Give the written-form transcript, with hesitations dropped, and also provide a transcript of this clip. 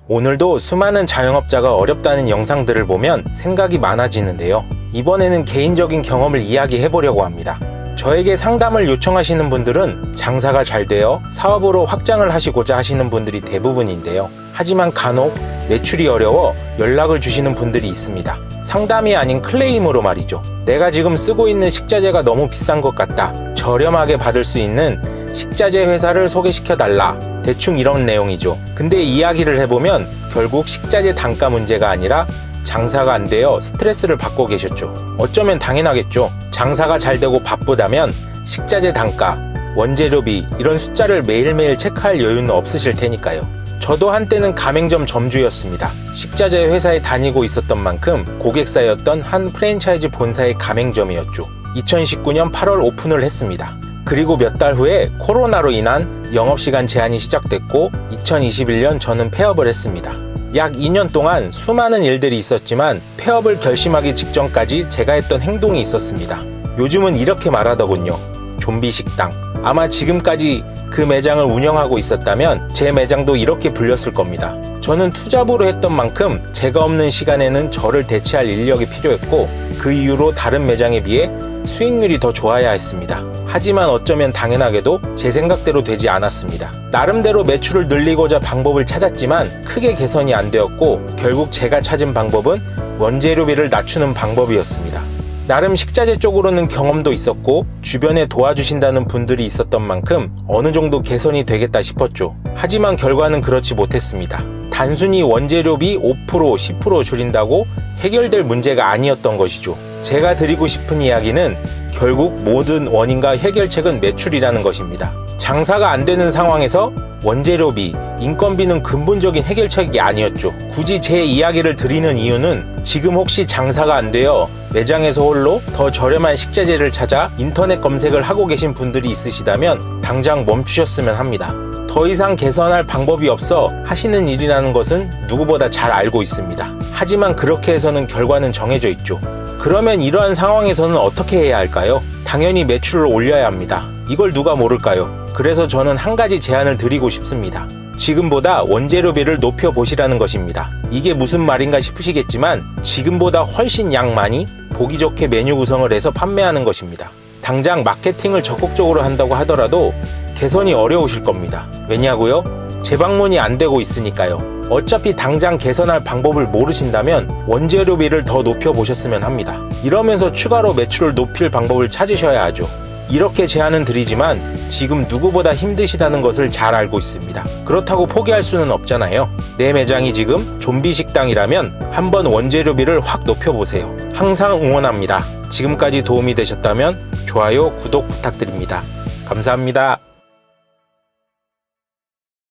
오늘도 수많은 자영업자가 어렵다는 영상들을 보면 생각이 많아지는데요. 이번에는 개인적인 경험을 이야기해보려고 합니다. 저에게 상담을 요청하시는 분들은 장사가 잘 되어 사업으로 확장을 하시고자 하시는 분들이 대부분인데요. 하지만 간혹 매출이 어려워 연락을 주시는 분들이 있습니다. 상담이 아닌 클레임으로 말이죠. 내가 지금 쓰고 있는 식자재가 너무 비싼 것 같다. 저렴하게 받을 수 있는 식자재 회사를 소개시켜달라. 대충 이런 내용이죠. 근데 이야기를 해보면 결국 식자재 단가 문제가 아니라 장사가 안 되어 스트레스를 받고 계셨죠. 어쩌면 당연하겠죠. 장사가 잘 되고 바쁘다면 식자재 단가, 원재료비 이런 숫자를 매일매일 체크할 여유는 없으실 테니까요. 저도 한때는 가맹점 점주였습니다. 식자재 회사에 다니고 있었던 만큼 고객사였던 한 프랜차이즈 본사의 가맹점이었죠. 2019년 8월 오픈을 했습니다. 그리고 몇 달 후에 코로나로 인한 영업시간 제한이 시작됐고 2021년 저는 폐업을 했습니다. 약 2년 동안 수많은 일들이 있었지만 폐업을 결심하기 직전까지 제가 했던 행동이 있었습니다. 요즘은 이렇게 말하더군요. 좀비 식당. 아마 지금까지 그 매장을 운영하고 있었다면 제 매장도 이렇게 불렸을 겁니다. 저는 투잡으로 했던 만큼 제가 없는 시간에는 저를 대체할 인력이 필요했고 그 이후로 다른 매장에 비해 수익률이 더 좋아야 했습니다. 하지만 어쩌면 당연하게도 제 생각대로 되지 않았습니다. 나름대로 매출을 늘리고자 방법을 찾았지만 크게 개선이 안 되었고 결국 제가 찾은 방법은 원재료비를 낮추는 방법이었습니다. 나름 식자재 쪽으로는 경험도 있었고 주변에 도와주신다는 분들이 있었던 만큼 어느 정도 개선이 되겠다 싶었죠. 하지만 결과는 그렇지 못했습니다. 단순히 원재료비 5%, 10% 줄인다고 해결될 문제가 아니었던 것이죠. 제가 드리고 싶은 이야기는 결국 모든 원인과 해결책은 매출이라는 것입니다. 장사가 안 되는 상황에서 원재료비, 인건비는 근본적인 해결책이 아니었죠. 굳이 제 이야기를 드리는 이유는 지금 혹시 장사가 안 되어 매장에서 홀로 더 저렴한 식자재를 찾아 인터넷 검색을 하고 계신 분들이 있으시다면 당장 멈추셨으면 합니다. 더 이상 개선할 방법이 없어 하시는 일이라는 것은 누구보다 잘 알고 있습니다. 하지만 그렇게 해서는 결과는 정해져 있죠. 그러면 이러한 상황에서는 어떻게 해야 할까요? 당연히 매출을 올려야 합니다. 이걸 누가 모를까요? 그래서 저는 한 가지 제안을 드리고 싶습니다. 지금보다 원재료비를 높여보시라는 것입니다. 이게 무슨 말인가 싶으시겠지만 지금보다 훨씬 양 많이 보기 좋게 메뉴 구성을 해서 판매하는 것입니다. 당장 마케팅을 적극적으로 한다고 하더라도 개선이 어려우실 겁니다. 왜냐고요? 재방문이 안 되고 있으니까요. 어차피 당장 개선할 방법을 모르신다면 원재료비를 더 높여보셨으면 합니다. 이러면서 추가로 매출을 높일 방법을 찾으셔야 하죠. 이렇게 제안은 드리지만 지금 누구보다 힘드시다는 것을 잘 알고 있습니다. 그렇다고 포기할 수는 없잖아요. 내 매장이 지금 좀비 식당이라면 한번 원재료비를 확 높여보세요. 항상 응원합니다. 지금까지 도움이 되셨다면 좋아요, 구독 부탁드립니다. 감사합니다.